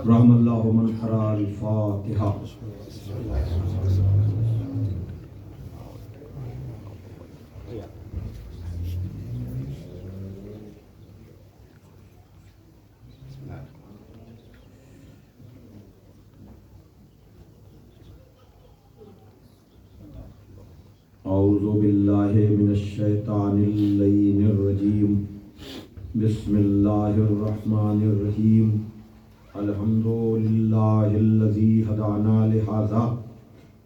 رحم اللہ من قرأ الفاتحہ۔ اعوذ باللہ من الشیطان اللعین الرجیم، بسم اللہ الرحمن الرحیم۔ الحمد للہ الذی ہدانا لہذا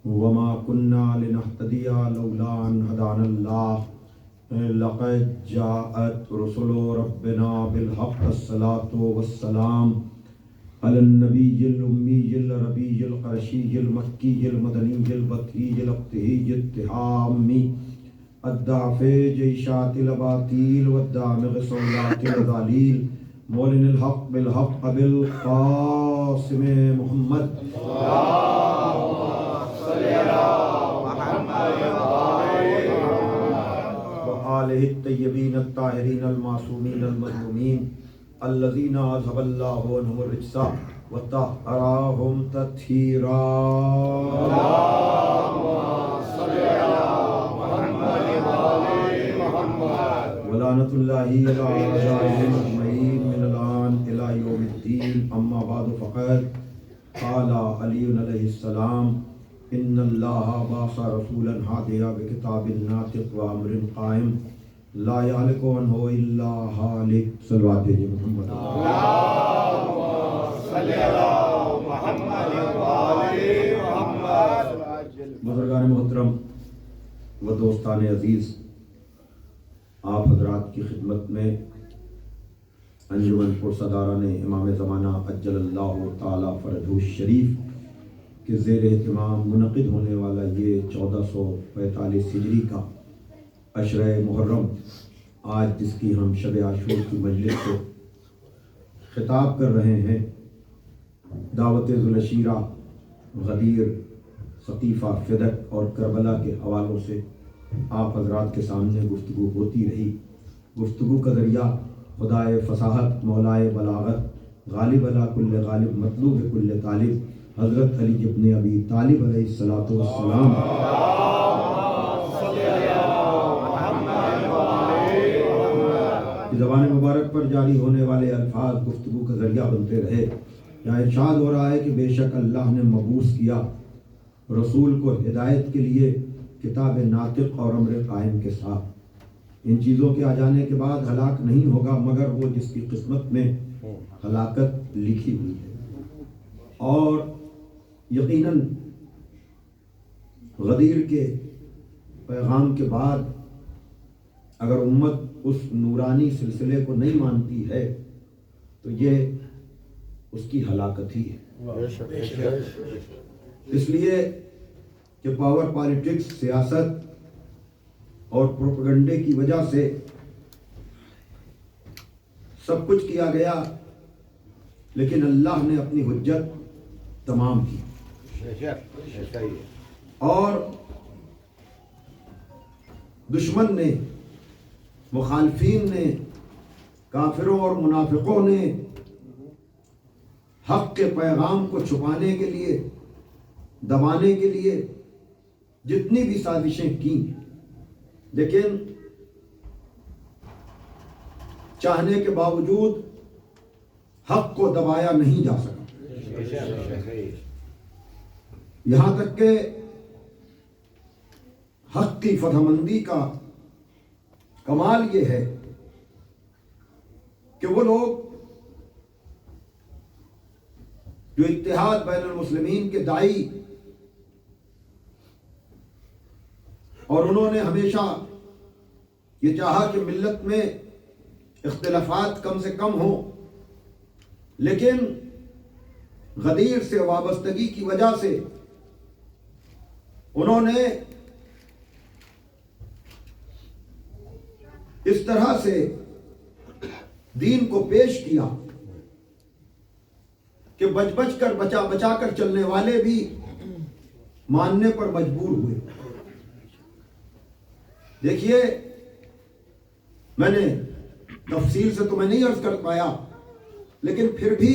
وما كنا لنہتدی لولا ان ہدانا اللہ، لقد جاءت رسل ربنا بالحق، الصلاۃ والسلام علی النبی الامی العربی القرشی المکی المدنی البطحی الاقطعی التہامی الدافع جیشات الاباطیل والدامغ صولات الذلیل، مولن الحق بالحق ابی القاسم محمد وآلہ الطیبین الطاہرین المعصومین المظلومین الذین اذھب اللہ عنہم الرجس وطہرہم تطہیرا۔ ولعنۃ اللہ علی اعدائہم اجمعین من الآن الی یوم الدین، اما بعد فقد قال علی علیہ السلام ان اللہ بعث رسولا ہادیا بکتاب ناطق وامر قائم لا یہلک عنہ الا ہالک۔ صلوات بھیجئے محمد۔ بزرگان محترم و دوستان عزیز، آپ حضرات کی خدمت میں انجمن پرصداران امام زمانہ عجل اللہ تعالی فرجہ الشریف کے زیر اہتمام منعقد ہونے والا یہ 1445 ہجری کا عشرہ محرم، آج جس کی ہم شب عاشور کی مجلس کو خطاب کر رہے ہیں، دعوت ذوالعشیرہ، غدیر، سقیفہ، فدق اور کربلا کے حوالوں سے آپ حضرات کے سامنے گفتگو ہوتی رہی۔ گفتگو کا ذریعہ خدائے فصاحت، مولائے بلاغت، غالب علی کل غالب، مطلوب کل طالب، حضرت علی ابن ابی طالب علیہ الصلاۃ والسلام کی زبان مبارک پر جاری ہونے والے الفاظ گفتگو کا ذریعہ بنتے رہے۔ یہاں ارشاد ہو رہا ہے کہ بے شک اللہ نے مبعوث کیا رسول کو ہدایت کے لیے کتاب ناطق اور امر قائم کے ساتھ۔ ان چیزوں کے آ جانے کے بعد ہلاک نہیں ہوگا مگر وہ جس کی قسمت میں ہلاکت لکھی ہوئی ہے۔ اور یقیناً غدیر کے پیغام کے بعد اگر امت اس نورانی سلسلے کو نہیں مانتی ہے تو یہ اس کی ہلاکت ہی ہے۔ اس لیے کہ پاور پالیٹکس، سیاست اور پروپیگنڈے کی وجہ سے سب کچھ کیا گیا، لیکن اللہ نے اپنی حجت تمام کی، اور دشمن نے، مخالفین نے، کافروں اور منافقوں نے حق کے پیغام کو چھپانے کے لیے، دبانے کے لیے جتنی بھی سازشیں کی، لیکن چاہنے کے باوجود حق کو دبایا نہیں جا سکا۔ یہاں تک کہ حق کی فتح مندی کا کمال یہ ہے کہ وہ لوگ جو اتحاد بین المسلمین کے داعی، اور انہوں نے ہمیشہ یہ چاہا کہ ملت میں اختلافات کم سے کم ہوں، لیکن غدیر سے وابستگی کی وجہ سے انہوں نے اس طرح سے دین کو پیش کیا کہ بچا کر چلنے والے بھی ماننے پر مجبور ہوئے۔ دیکھیے، میں نے تفصیل سے تو میں نہیں عرض کر پایا، لیکن پھر بھی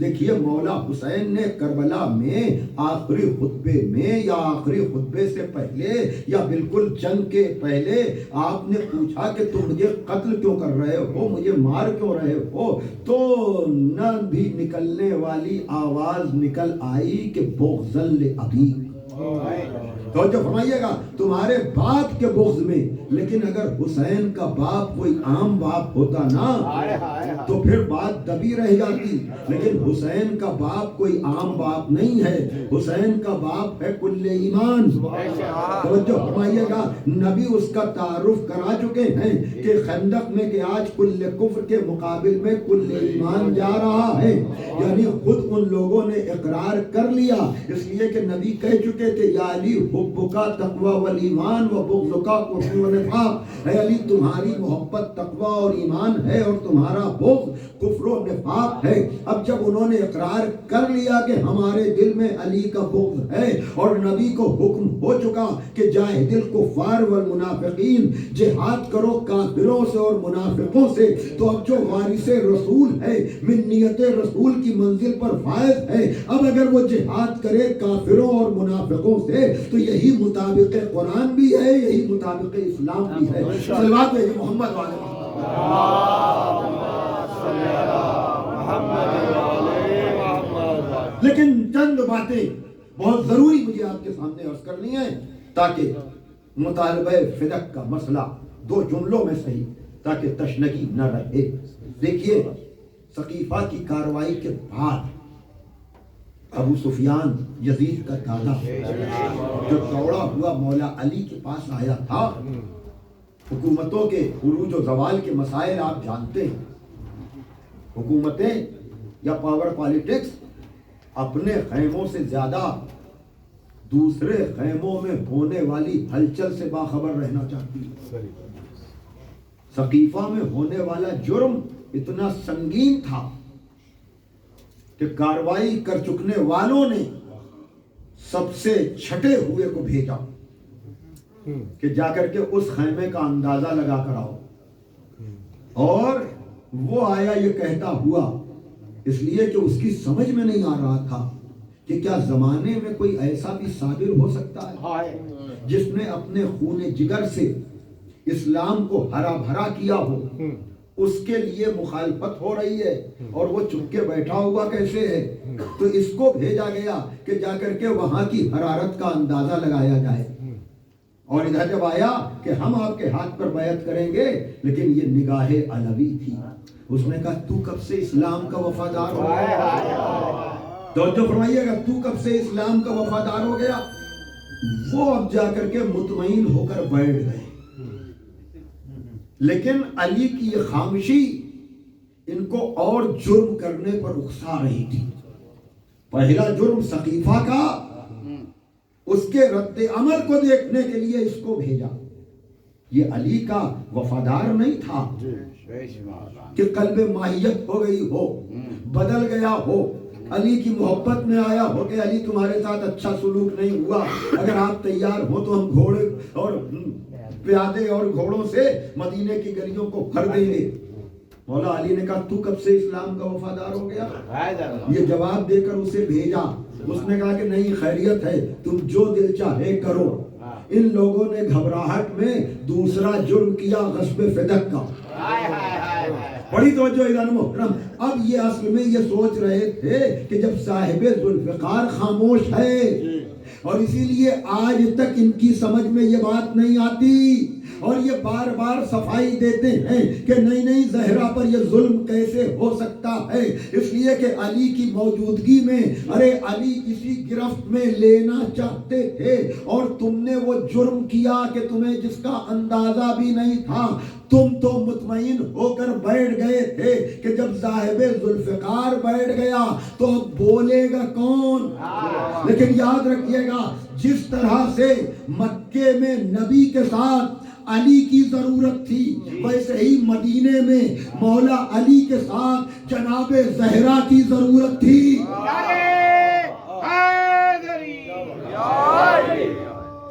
دیکھیے مولا حسین نے کربلا میں آخری خطبے میں یا آخری خطبے سے پہلے یا بالکل جنگ کے پہلے آپ نے پوچھا کہ تم مجھے قتل کیوں کر رہے ہو، مجھے مار کیوں رہے ہو، تو نہ بھی نکلنے والی آواز نکل آئی کہ بغضاً لأبی، توجہ فرمائیے گا، تمہارے باپ کے بغض میں۔ لیکن اگر حسین کا باپ کوئی عام باپ ہوتا نا تو پھر بات دبی رہ جاتی، لیکن حسین کا باپ کوئی عام باپ نہیں ہے، حسین کا باپ ہے کل ایمان۔ توجہ فرمائیے گا، نبی اس کا تعارف کرا چکے ہیں کہ خندق میں کہ آج کل کفر کے مقابل میں کل ایمان جا رہا ہے، یعنی خود ان لوگوں نے اقرار کر لیا، اس لیے کہ نبی کہہ چکے تھے یا علی حبکا تقوی والایمان و بغضکا کفر و نفاق، اے علی تمہاری محبت تقوی اور ایمان ہے اور تمہارا بغض کفر و نفاق ہے۔ اب جب انہوں نے اقرار کر لیا کہ ہمارے دل میں علی کا بغض ہے اور نبی کو حکم ہو چکا کہ جاہد الکفار والمنافقین، جہاد کرو کافروں سے اور منافقوں سے، تو اب جو وارث رسول ہے منیت رسول کی منزل پر فائز ہے، اب اگر وہ جہاد کرے کافروں اور منافقوں سے تو یہی مطابق قرآن بھی ہے، یہی مطابق اسلام بھی ہے۔ صلوات ہے محمد والے لیکن چند باتیں بہت ضروری مجھے آپ کے سامنے عرض کرنی ہے تاکہ مطالبہ فدق کا مسئلہ دو جملوں میں صحیح تاکہ تشنگی نہ رہے۔ دیکھیے سقیفہ کی کارروائی کے بعد ابو سفیان یزید کا دادا جو دوڑا ہوا مولا علی کے پاس آیا تھا، حکومتوں کے عروج و زوال کے مسائل آپ جانتے ہیں، حکومتیں یا پاور پالیٹکس اپنے خیموں سے زیادہ دوسرے خیموں میں ہونے والی ہلچل سے باخبر رہنا چاہتی ہے۔ سقیفہ میں ہونے والا جرم اتنا سنگین تھا کہ کارروائی کر چکنے والوں نے سب سے چھٹے ہوئے کو بھیجا کہ جا کر کے اس خیمے کا اندازہ لگا کر آؤ، اور وہ آیا یہ کہتا ہوا، اس لیے کہ اس کی سمجھ میں نہیں آ رہا تھا کہ کیا زمانے میں کوئی ایسا بھی صابر ہو سکتا ہے جس نے اپنے خون جگر سے اسلام کو ہرا بھرا کیا ہو، اس کے لیے مخالفت ہو رہی ہے اور وہ چپ کے بیٹھا ہوا کیسے ہے۔ تو اس کو بھیجا گیا کہ جا کر کے وہاں کی حرارت کا اندازہ لگایا جائے، اور ادھر جب آیا کہ ہم آپ کے ہاتھ پر بیعت کریں گے، لیکن یہ نگاہ علوی تھی۔ اس نے کہا تو کب سے اسلام کا وفادار ہو گیا؟ توجہ فرمائیے گا، تو کب سے اسلام کا وفادار ہو گیا؟ وہ اب جا کر کے مطمئن ہو کر بیٹھ گئے، لیکن علی کی یہ خاموشی ان کو اور جرم کرنے پر اکسا رہی تھی۔ پہلا جرم سقیفہ کا، اس کے رد عمل کو دیکھنے کے لیے اس کو بھیجا۔ یہ علی کا وفادار نہیں تھا کہ قلب ماہیت ہو گئی ہو، بدل گیا ہو، علی کی محبت میں آیا ہو کہ علی تمہارے ساتھ اچھا سلوک نہیں ہوا، اگر آپ تیار ہو تو ہم گھوڑے اور پیادے اور گھوڑوں سے مدینے کی گلیوں کو بھر دیں گے۔ مولا علی نے کہا تو کب سے اسلام کا وفادار ہو گیا؟ یہ جواب دے کر اسے بھیجا۔ اس نے کہا کہ نہیں، خیریت ہے، تم جو دل چاہے کرو۔ ان لوگوں نے گھبراہٹ میں دوسرا جرم کیا، غصب فدق کا۔ بڑی توجہ ایران محترم، اب یہ اصل میں یہ سوچ رہے تھے کہ جب صاحب ذوالفقار خاموش ہے، اور اسی لیے آج تک ان کی سمجھ میں یہ بات نہیں آتی، اور یہ بار بار صفائی دیتے ہیں کہ نہیں زہرا پر یہ ظلم کیسے ہو سکتا ہے، اس لیے کہ علی کی موجودگی میں، ارے علی اسی گرفت میں لینا چاہتے تھے، اور تم نے وہ جرم کیا کہ تمہیں جس کا اندازہ بھی نہیں تھا۔ تم تو مطمئن ہو کر بیٹھ گئے تھے کہ جب صاحب ذوالفقار بیٹھ گیا تو اب بولے گا کون؟ لیکن یاد رکھیے گا، جس طرح سے مکے میں نبی کے ساتھ علی کی ضرورت تھی، ویسے ہی مدینے میں مولا علی کے ساتھ جناب زہرا کی ضرورت تھی۔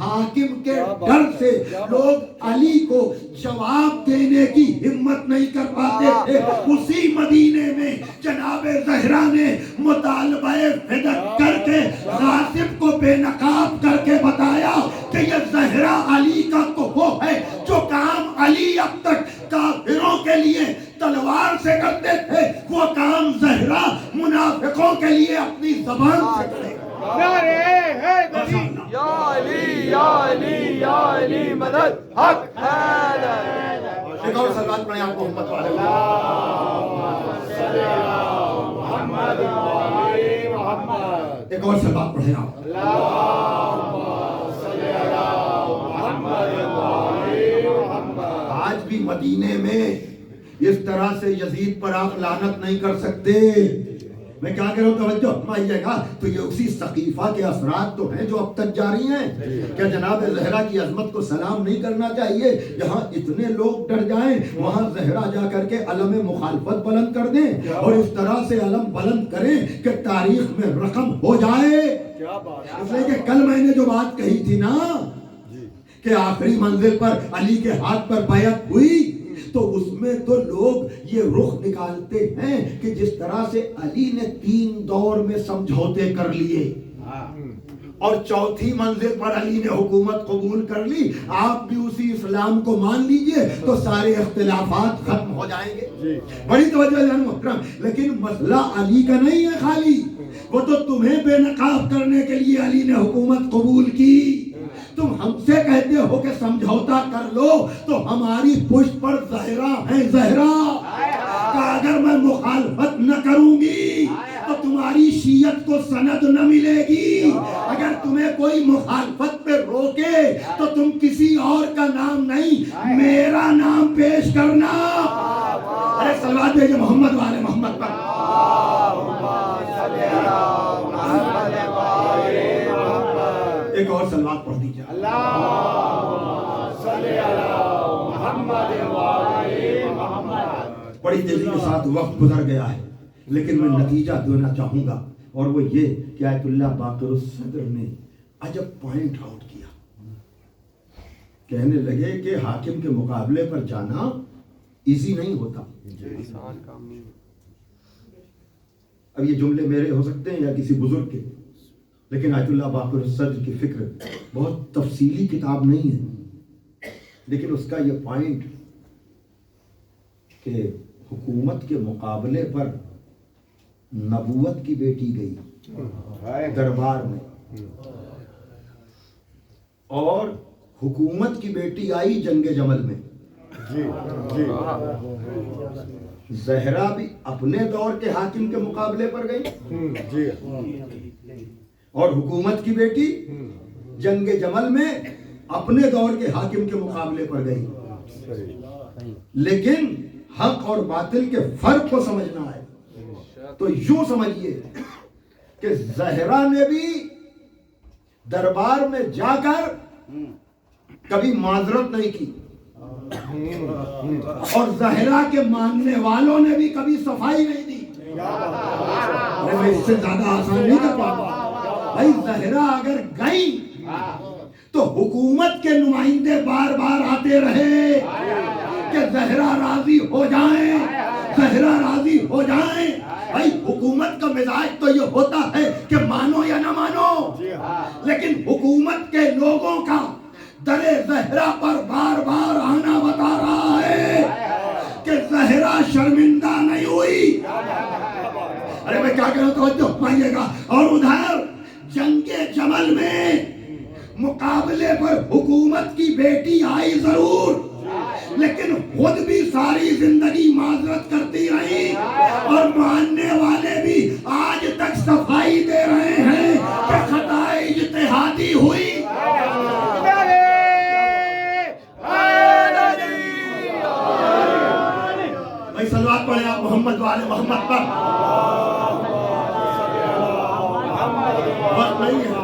حاکم کے ڈر سے لوگ علی کو جواب دینے کی ہمت نہیں کر پاتے تھے، اسی مدینے میں جناب زہرا نے مطالبہ فدق کر کے غاصب کو بے نقاب کر کے بتایا کہ یہ زہرا علی کا تو وہ ہے جو کام علی اب تک کافروں کے لیے تلوار سے کرتے تھے، وہ کام زہرا منافقوں کے لیے اپنی زبان سے کرے گا۔ یا علی یا علی یا علی مدد حق حیدر۔ ایک اور سلوات پڑھیں آپ محمد والے ایک اور سلوات پڑھیں آپ۔ آج بھی مدینے میں اس طرح سے یزید پر آپ لعنت نہیں کر سکتے۔ میں کیا کہہ رہا ہوں، توجہ فرمائیے گا۔ تو یہ اسی سقیفہ کے اثرات تو ہیں جو اب تک جاری ہیں۔ کیا جناب زہرا کی عظمت کو سلام نہیں کرنا چاہیے؟ یہاں اتنے لوگ ڈر جائیں، وہاں زہرا جا کر کے علم مخالفت بلند کر دیں اور اس طرح سے علم بلند کریں کہ تاریخ میں رقم ہو جائے۔ اس لیے کہ کل میں نے جو بات کہی تھی نا کہ آخری منزل پر علی کے ہاتھ پر بیعت ہوئی، تو اس میں تو لوگ یہ رخ نکالتے ہیں کہ جس طرح سے علی نے 3 دور میں سمجھوتے کر لیے اور چوتھی منزل پر علی نے حکومت قبول کر لی، آپ بھی اسی اسلام کو مان لیجئے تو سارے اختلافات ختم ہو جائیں گے۔ بڑی توجہ جان محترم، لیکن مسئلہ علی کا نہیں ہے خالی، وہ تو تمہیں بے نقاب کرنے کے لیے علی نے حکومت قبول کی۔ تم ہم سے کہتے ہو کہ سمجھوتا کر لو، تو ہماری پشت پر زہرا ہے، زہرا کہ اگر میں مخالفت نہ کروں گی تو تمہاری شیعت کو سند نہ ملے گی، اگر تمہیں کوئی مخالفت پہ روکے تو تم کسی اور کا نام نہیں میرا نام پیش کرنا۔ ارے صلوات بھیجے محمد والے محمد پر۔ ایک اور صلوات پڑھ دیجیے۔ بڑی تیزی کے ساتھ وقت گزر گیا ہے، لیکن میں نتیجہ دینا چاہوں گا، اور وہ یہ کہ آیت اللہ باقر الصدر نے عجب پوائنٹ آؤٹ کیا۔ کہنے لگے کہ حاکم کے مقابلے پر جانا ایزی نہیں ہوتا۔ اب یہ جملے میرے ہو سکتے ہیں یا کسی بزرگ کے، لیکن آیت اللہ باقر الصدر کی فکر بہت تفصیلی کتاب نہیں ہے، لیکن اس کا یہ پوائنٹ کہ حکومت کے مقابلے پر نبوت کی بیٹی گئی دربار میں، اور حکومت کی بیٹی آئی جنگ جمل میں۔ زہرا بھی اپنے دور کے حاکم کے مقابلے پر گئی، اور حکومت کی بیٹی جنگ جمل میں اپنے دور کے حاکم کے مقابلے پر گئی۔ لیکن حق اور باطل کے فرق کو سمجھنا ہے تو یوں سمجھیے کہ زہرا نے بھی دربار میں جا کر کبھی معذرت نہیں کی، اور زہرا کے ماننے والوں نے بھی کبھی صفائی نہیں دی۔ میں اس سے زیادہ آسان نہیں کر پاتا۔ بھائی زہرا اگر گئی تو حکومت کے نمائندے بار بار آتے رہے کہ زہرا راضی ہو جائیں، زہرا راضی ہو جائیں۔ بھائی حکومت کا مزاج تو یہ ہوتا ہے کہ مانو یا نہ مانو، لیکن حکومت کے لوگوں کا در زہرا پر بار بار آنا بتا رہا ہے کہ زہرا شرمندہ نہیں ہوئی۔ ارے میں کیا کہہ رہا ہوں، توجہ فرمائیے گا۔ اور ادھر جنگ جمل میں مقابلے پر حکومت کی بیٹی آئی ضرور، لیکن خود بھی ساری زندگی معذرت کرتی رہی، اور ماننے والے بھی آج تک صفائی دے رہے ہیں کہ خطا اجتہادی ہوئی۔ بھائی صلوات پڑھیں آپ محمد والے محمد پر۔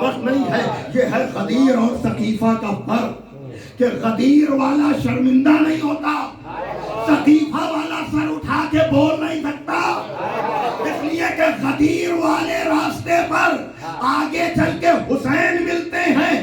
وقت نہیں ہے، یہ ہے غدیر اور ثقیفہ کا فرق، کہ غدیر والا شرمندہ نہیں ہوتا، ثقیفہ والا سر اٹھا کے بول نہیں سکتا، اس لیے کہ غدیر والے راستے پر آگے چل کے حسین ملتے ہیں،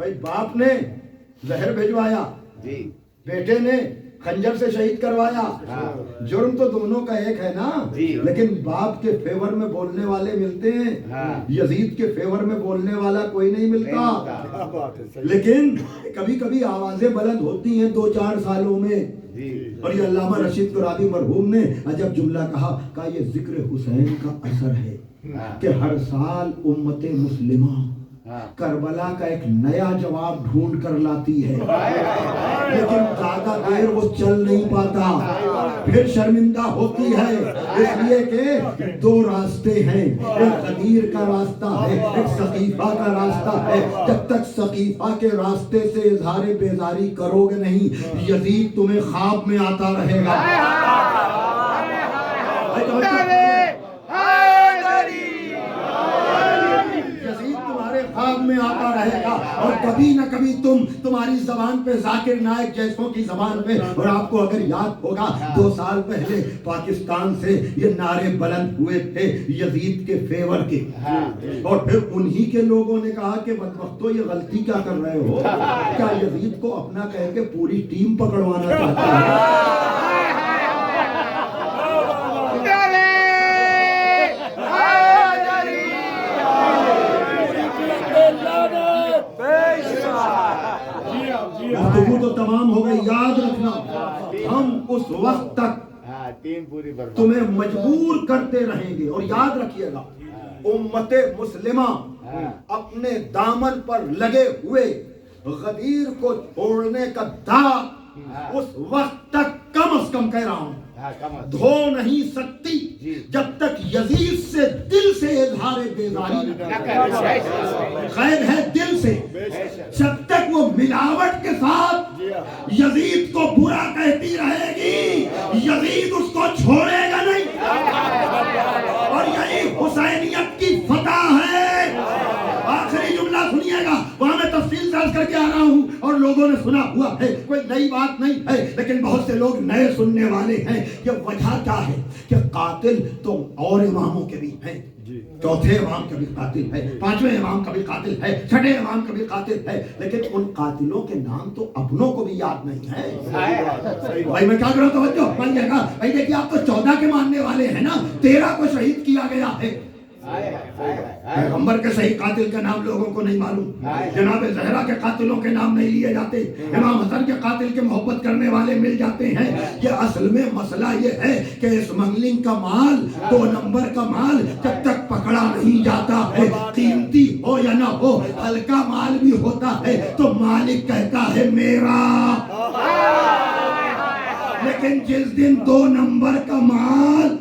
بھائی باپ نے زہر بھجوایا، بیٹے نے خنجر سے شہید کروایا، جرم تو دونوں کا ایک ہے نا، لیکن باپ کے فیور میں بولنے والے ملتے ہیں، یزید کے فیور میں بولنے والا کوئی نہیں ملتا۔ لیکن کبھی کبھی آوازیں بلند ہوتی ہیں 2-4 سالوں میں، اور یہ علامہ رشید قرابی مرحوم نے عجب جملہ کہا یہ ذکر حسین کا اثر ہے کہ ہر سال امت مسلمہ کربلا کا ایک نیا جواب ڈھونڈ کر لاتی ہے، لیکن زیادہ دیر وہ چل نہیں پاتا، پھر شرمندہ ہوتی ہے، اس لیے کہ 2 راستے ہیں، ایک غدیر کا راستہ ہے، ایک سقیفہ کا راستہ ہے۔ جب تک سقیفہ کے راستے سے اظہار بیزاری کرو گے نہیں، یزید تمہیں خواب میں آتا رہے گا۔ خواب میں آتا رہے گا، اور کبھی نہ کبھی تمہاری زبان پہ ذاکر نائک جیسوں کی زبان پہ، اور آپ کو اگر یاد ہوگا 2 سال پہلے پاکستان سے یہ نعرے بلند ہوئے تھے یزید کے فیور کے، اور پھر انہی کے لوگوں نے کہا کہ بدبختو یہ غلطی کیا کر رہے ہو، کیا یزید کو اپنا کہہ کے پوری ٹیم پکڑوانا چاہتے ہیں؟ گفتگو تو تمام ہو گئی، یاد رکھنا ہم اس وقت تک تمہیں مجبور کرتے رہیں گے، اور یاد رکھیے گا امت مسلمہ اپنے دامن پر لگے ہوئے غدیر کو چھوڑنے کا داغ اس وقت تک کم از کم کہہ رہا ہوں دھو نہیں سکتی جب تک یزید سے دل سے اظہار بیزاری قید ہے، دل سے، جب تک وہ ملاوٹ کے ساتھ یزید کو برا کہتی رہے گی یزید اس کو چھوڑے گا نہیں، اور یہی حسینیت کی فتح ہے۔ آخری جملہ سنیے گا، وہاں میں تفصیل سے عرض کر کے آ رہا ہوں اور لوگوں نے سنا ہوا ہے، کوئی نئی بات نہیں ہے، لیکن بہت سے لوگ نئے سننے والے ہیں۔ یہ وجہ کیا ہے کہ قاتل تو اور اماموں کے بھی ہیں، چوتھے امام کا بھی قاتل ہے، 5ویں امام کا بھی قاتل ہے، 6ٹھے امام کا بھی قاتل ہے، لیکن ان قاتلوں کے نام تو اپنوں کو بھی یاد نہیں ہے۔ بھائی میں کیا کروں، توجہ مانیے گا، بھائی دیکھیے آپ تو 14 کے ماننے والے ہیں نا، 13 کو شہید کیا گیا ہے۔ پیغمبر کے صحیح قاتل کا نام لوگوں کو نہیں معلوم، جناب زہرا کے قاتلوں کے نام نہیں لیے جاتے، امام حسن کے قاتل کے محبت کرنے والے مل جاتے ہیں۔ یہ اصل میں مسئلہ یہ ہے کہ اسمگلنگ کا مال، 2 نمبر کا مال جب تک پکڑا نہیں جاتا ہے، قیمتی ہو یا نہ ہو، ہلکا مال بھی ہوتا ہے تو مالک کہتا ہے میرا، لیکن جس دن 2 نمبر کا مال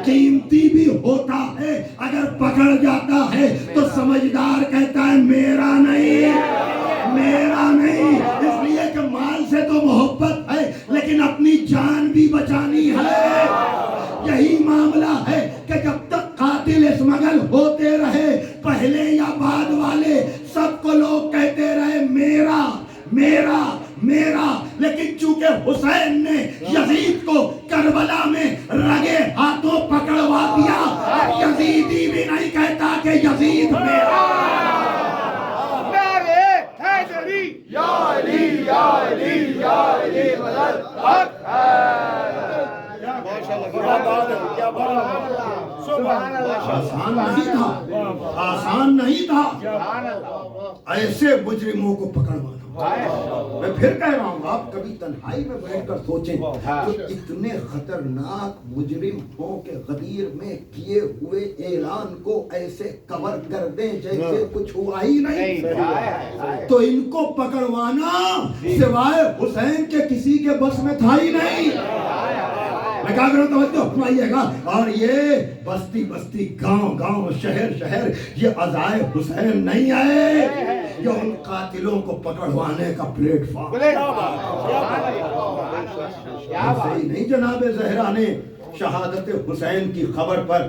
قیمتی بھی ہوتا ہے اگر پکڑ جاتا ہے تو سمجھدار کہتا ہے میرا نہیں، میرا نہیں، اس لیے کہ مال سے تو محبت ہے لیکن اپنی جان بھی بچانی ہے۔ یہی معاملہ ہے کہ جب تک قاتل اسمگل ہوتے رہے، پہلے یا بعد والے، سب کو لوگ کہتے رہے میرا میرا میرا، لیکن چونکہ حسین نے یزید کو کربلا میں رگے ہاتھوں پکڑوا دیا، اب یزیدی بھی نہیں کہتا کہ یزید میرا۔ نعرے حیدری یا علی یا علی یا علی مدد حق آسان نہیں تھا، آسان نہیں تھا ایسے مجرموں کو پکڑوانا۔ میں پھر کہہ رہا ہوں، آپ کبھی تنہائی میں بیٹھ کر سوچیں تو اتنے خطرناک مجرم ہوں کہ غدیر میں کیے ہوئے اعلان کو ایسے کور کر دیں جیسے کچھ ہوا ہی نہیں، تو ان کو پکڑوانا سوائے حسین کے کسی کے بس میں تھا ہی نہیں۔ میں کہا کروں توجہ فرمائیے گا، اور یہ بستی بستی، گاؤں گاؤں، شہر شہر، یہ عزائے حسین نہیں آئے، یہ ان قاتلوں کو پکڑوانے کا پلیٹ فارم۔ ایسے ہی نہیں جناب زہرا نے شہادت حسین کی خبر پر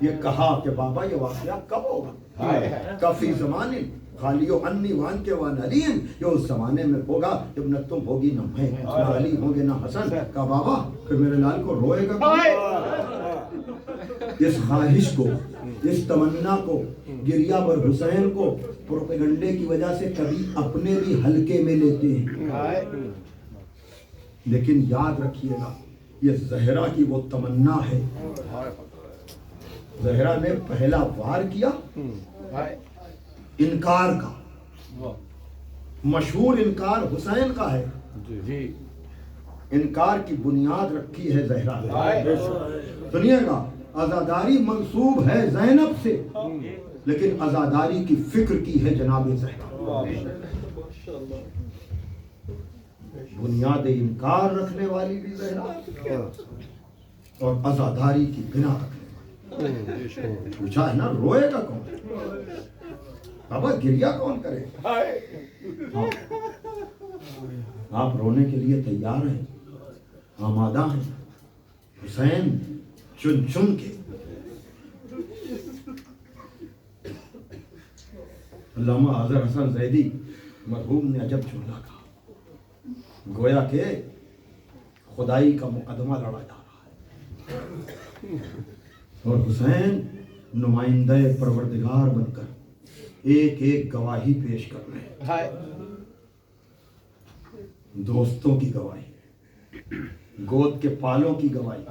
یہ کہا کہ بابا یہ واقعہ کب ہوگا، کفی زمانے خالی انی وان کے وان علیم، یہ اس زمانے میں ہوگا جب نہ تم ہوگی نہ میں، نہ علی ہوں گے نہ حسن۔ کہا بابا پھر میرے لال کو روئے گا، اس خواہش کو، اس تمنا کو گریہ بر حسین کو پروپیگنڈے کی وجہ سے کبھی اپنے بھی ہلکے میں لیتے ہیں، لیکن یاد رکھیے گا یہ زہرا کی وہ تمنا ہے. زہرا نے پہلا وار کیا انکار کا، مشہور انکار حسین کا ہے، انکار کی بنیاد رکھی ہے زہرا نے. سنیے گا، عزاداری منسوب ہے زینب سے، لیکن عزاداری کی فکر کی ہے جناب زہرا. بنیاد انکار رکھنے والی بھی زہرا اور عزاداری کی بنا رکھنے والی. پوچھا ہے نا روئے گا کون؟ بابا گریہ کون کرے؟ آپ رونے کے لیے تیار ہیں، آمادہ ہیں. حسین چن چن کے علامہ اظہر حسن زیدی مرحوم نے عجب جملہ کہا، گویا کہ خدائی کا مقدمہ لڑا جا رہا ہے اور حسین نمائندہ پروردگار بن کر ایک ایک گواہی پیش کر رہے ہیں. دوستوں کی گواہی، گود کے پالوں کی گواہی،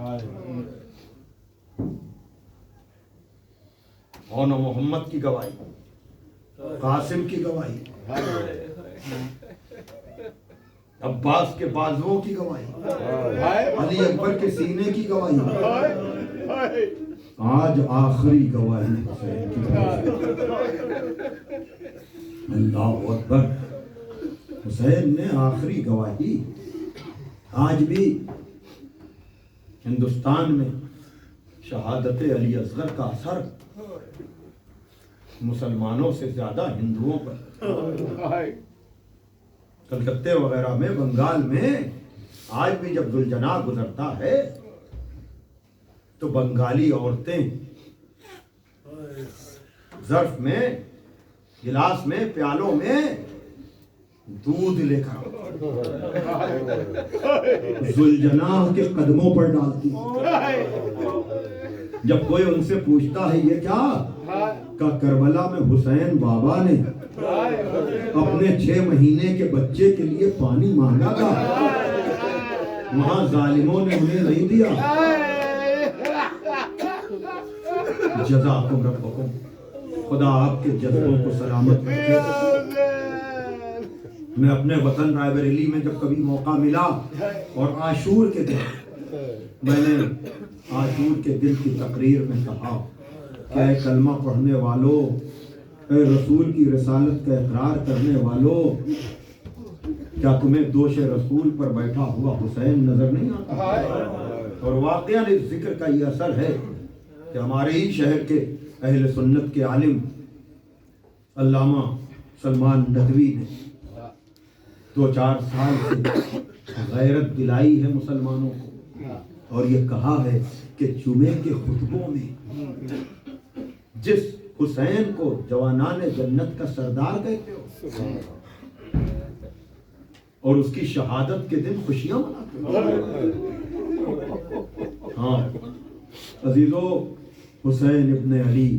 اور محمد کی گواہی، قاسم کی گواہی، عباس کے بازوؤں کی گواہی، علی اکبر کے سینے کی گواہی، آج آخری گواہی حسین کی گواہی. اللہ اکبر. حسین نے آخری گواہی. آج بھی ہندوستان میں شہادت علی اصغر کا اثر مسلمانوں سے زیادہ ہندوؤں پر. کلکتے وغیرہ میں، بنگال میں آج بھی جب ذوالجناح گزرتا ہے تو بنگالی عورتیں ظرف میں، گلاس میں، پیالوں میں دودھ لے کر ذوالجناح کے قدموں پر ڈالتی. جب کوئی ان سے پوچھتا ہے یہ کیا، کہ کربلا میں حسین بابا نے اپنے 6 مہینے کے بچے کے لیے پانی مانگا تھا، وہاں ظالموں نے انہیں نہیں دیا. جزاکم ربکم. خدا آپ کے جذبوں کو سلامت رکھے. میں اپنے وطن رائے بریلی میں جب کبھی موقع ملا اور عاشور کے دن، میں نے عاشور کے دن کی تقریر میں کہا کہ اے کلمہ پڑھنے والوں، اے رسول کی رسالت کا اقرار کرنے والوں، کیا تمہیں دوش رسول پر بیٹھا ہوا حسین نظر نہیں آتا؟ اور واقعہ اس ذکر کا یہ اثر ہے کہ ہمارے ہی شہر کے اہل سنت کے عالم علامہ سلمان ندوی نے 2-4 سال سے غیرت دلائی ہے مسلمانوں کو، اور یہ کہا ہے کہ جمعے کے خطبوں میں جس حسین کو جوانان جنت کا سردار کہتے ہو اور اس کی شہادت کے دن خوشیاں مناتے ہو. ہاں عزیزو، حسین ابن علی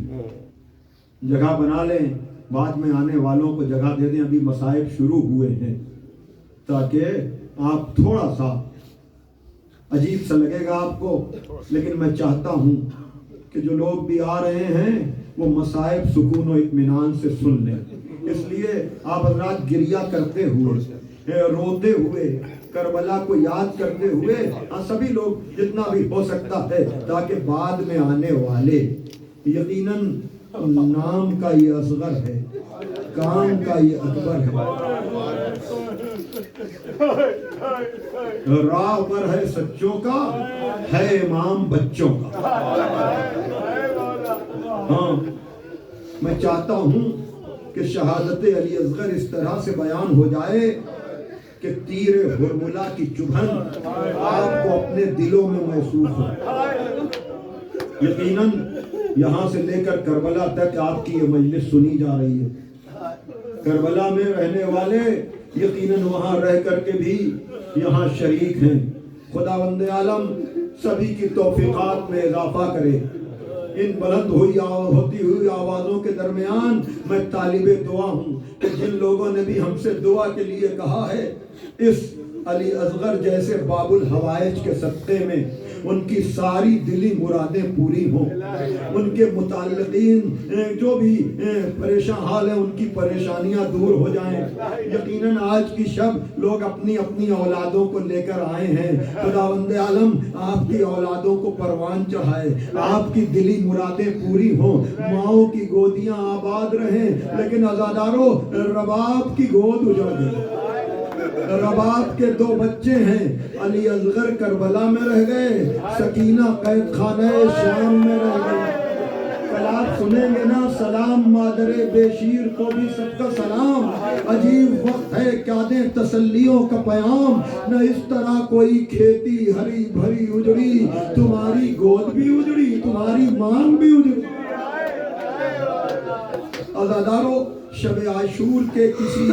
جگہ بنا لیں، بعد میں آنے والوں کو جگہ دے دیں. ابھی مصائب شروع ہوئے ہیں تاکہ آپ تھوڑا سا عجیب سا لگے گا آپ کو، لیکن میں چاہتا ہوں کہ جو لوگ بھی آ رہے ہیں وہ مصائب سکون و اطمینان سے سن لیں. اس لیے آپ حضرات گریہ کرتے ہوئے، روتے ہوئے، کربلا کو یاد کرتے ہوئے، سبھی لوگ جتنا بھی ہو سکتا ہے، تاکہ بعد میں آنے والے، یقیناً نام کا یہ اصغر ہے، کام کا یہ اکبر ہے، راہ پر ہے سچوں کا، ہے امام بچوں کا. ہاں میں چاہتا ہوں کہ شہادت علی اصغر اس طرح سے بیان ہو جائے کہ تیر ہرملا کی چبھن آپ کو اپنے دلوں میں محسوس ہو. یقیناً یہاں سے لے کر کربلا تک آپ کی یہ مجلس سنی جا رہی ہے. کربلا میں رہنے والے یقیناً وہاں رہ کر کے بھی یہاں شریک ہیں. خداوند عالم سبھی کی توفیقات میں اضافہ کرے. ان بلند ہوتی ہوئی آوازوں کے درمیان میں طالب دعا ہوں کہ جن لوگوں نے بھی ہم سے دعا کے لیے کہا ہے، اس علی اصغر جیسے باب الحوائج کے صدقے میں ان کی ساری دلی مرادیں پوری ہوں، ان کے متعلقین جو بھی پریشان حال ہیں ان کی پریشانیاں دور ہو جائیں۔ یقیناً آج کی شب لوگ اپنی اپنی اولادوں کو لے کر آئے ہیں، خداوند عالم آپ کی اولادوں کو پروان چڑھائے، آپ کی دلی مرادیں پوری ہوں، ماؤں کی گودیاں آباد رہیں۔ لیکن عزادارو، رباب کی گود اجڑ گئی۔ رباب کے 2 بچے ہیں، علی اصغر کربلا میں رہ گئے، سکینہ قید خانہ شام میں رہ گئی۔ کل آپ سنیں گے نا، سلام مادر بے شیر کو بھی سب کا سلام، عجیب وقت ہے کیا دیں تسلیوں کا پیام، نہ اس طرح کوئی کھیتی ہری بھری اجڑی، تمہاری گود بھی اجڑی، تمہاری مانگ بھی اجڑی۔ عزادارو، شب عاشور کے کسی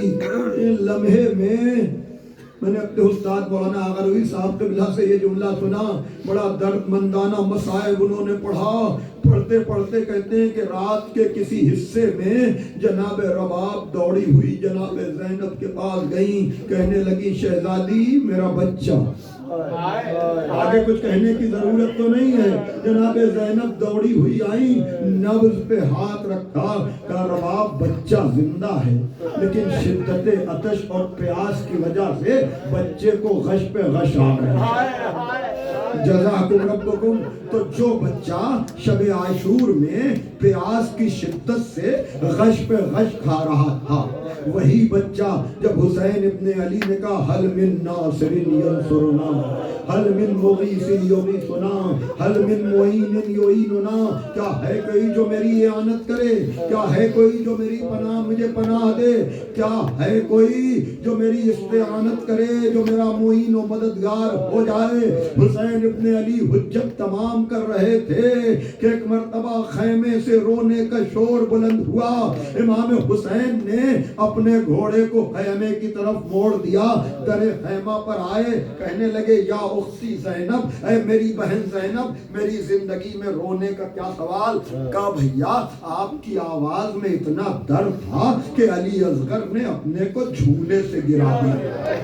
لمحے میں نے اپنے استاد مولانا آغا روی صاحب قبلہ سے یہ جملہ سنا، بڑا درد مندانہ مصائب انہوں نے پڑھا۔ پڑھتے پڑھتے کہتے ہیں کہ رات کے کسی حصے میں جناب رباب دوڑی ہوئی جناب زینب کے پاس گئیں، کہنے لگی شہزادی میرا بچہ۔ آگے کچھ کہنے کی ضرورت تو نہیں ہے، جناب زینب دوڑی ہوئی آئیں، نبض پہ ہاتھ رکھا، کہا رباب بچہ زندہ ہے، لیکن شدت عطش اور پیاس کی وجہ سے بچے کو غش پہ غش آ گئے۔ جزاکم ربکم۔ تو جو بچہ شب عاشور میں پیاس کی شدت سے غش پہ غش کھا رہا تھا، وہی بچہ جب حسین ابن علی نے کہا حل من ناصر ینصرنا، حل من مغیث یغیثنا، حل من معین یعیننا، کیا ہے کوئی جو میری اعانت کرے، کیا ہے کوئی جو میری پناہ مجھے پناہ دے، کیا ہے کوئی جو میری استعانت کرے، جو میرا معین و مددگار ہو جائے۔ حسین ابن علی حجت تمام کر رہے تھے کہ ایک مرتبہ خیمے سے رونے کا شور بلند ہوا۔ امام حسین نے اپنے گھوڑے کو خیمے کی طرف موڑ دیا، در خیمہ پر آئے، کہنے لگے یا اختی زینب، اے میری بہن زینب، میری زندگی میں رونے کا کیا سوال؟ کہا بھیا آپ کی آواز میں اتنا درد تھا کہ علی اصغر نے اپنے کو جھولے سے گرا دیا۔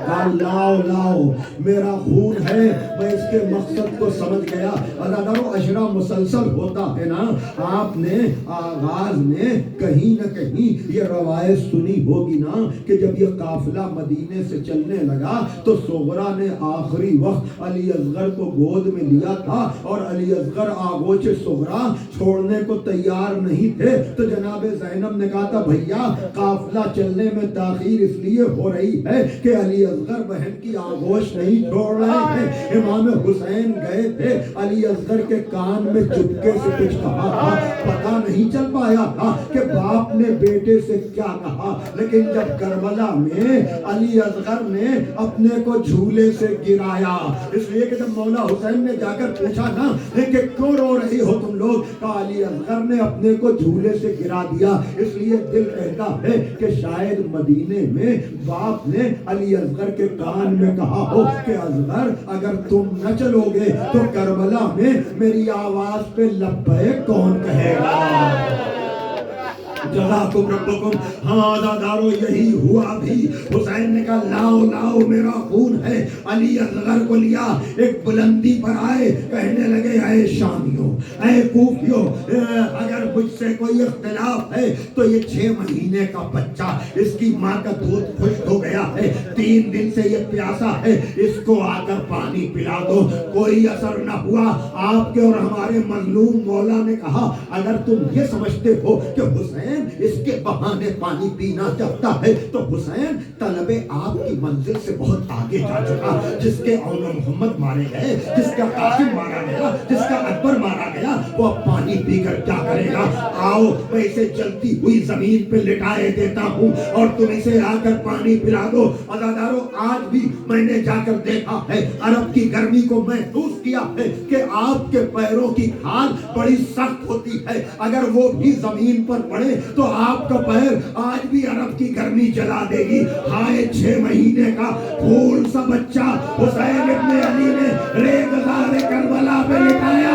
کہا لاؤ لاؤ میرا خون ہے، میں اس کے مقصد کو سمجھ گیا۔ عزادارو، اشرا مسلسل ہوتا ہے نا، آپ نے آغاز میں کہیں نہ کہیں یہ روایت سنی ہوگی نا کہ جب یہ قافلہ مدینے سے چلنے لگا تو صغرا نے آخری وقت علی اصغر کو گود میں لیا تھا، اور علی اصغر آغوش صغرا چھوڑنے کو تیار نہیں تھے، تو جناب زینب نے کہا تھا بھیا قافلہ چلنے میں تاخیر اس لیے ہو رہی ہے کہ علی اصغر بہن کی آغوش نہیں چھوڑ رہے ہیں۔ امام حسین گئے تھے، علی اصغر کے کان میں چپکے سے کچھ کہا تھا، پتہ نہیں چل پایا تھا کہ باپ نے بیٹے سے کیا کہا، لیکن جب کربلا میں علی اصغر نے اپنے کو جھولے سے گرایا، اس لیے کہ جب مولا حسین نے جا کر پوچھا نا کہ کیوں رو رہی ہو تم لوگ، کہا علی اصغر نے اپنے کو جھولے سے گرا دیا۔ اس لیے دل کہتا ہے کہ شاید مدینے میں باپ نے علی اصغر کے کان میں کہا ہو کہ اصغر اگر تم نہ چلو گے تو کربلا میں میری آواز پہ لبیک کون کہے گا؟ جزاکم ربکم۔ ہاں عزادارو، یہی ہوا بھی۔ حسین نے کہا لاؤ لاؤ میرا خون ہے، علی اصغر کو لیا، ایک بلندی پر آئے، کہنے لگے اے شامیوں، اے کوفیوں، اگر مجھ سے کوئی اختلاف ہے تو یہ 6 مہینے کا بچہ، اس کی ماں کا دودھ خشک ہو گیا ہے، 3 دن سے یہ پیاسا ہے، اس کو آ کر پانی پلا دو۔ کوئی اثر نہ ہوا۔ آپ کے اور ہمارے مظلوم مولا نے کہا اگر تم یہ سمجھتے ہو کہ حسین اس کے بہانے پانی پینا چاہتا ہے تو حسین طلب آپ کی منزل سے بہت آگے جا چکا۔ جس کے اول محمد مارے گئے، جس کا قاسم مارا گیا، جس کا اکبر مارا گیا، وہ اب پانی پی کر کیا کرے گا؟ آؤ میں اسے جلتی ہوئی زمین پہ لٹائے دیتا ہوں اور تم اسے آ کر پانی پلا دو۔ عزادارو، آج بھی میں نے جا کر دیکھا ہے، عرب کی گرمی کو محسوس کیا ہے کہ آپ کے پیروں کی کھال بڑی سخت ہوتی ہے، اگر وہ بھی زمین پر پڑے تو آپ کا پیر آج بھی عرب کی گرمی جلا دے گی۔ ہائے 6 مہینے کا پھول سا بچہ حسین ابن علی نے ریگزار کربلا پہ لٹایا۔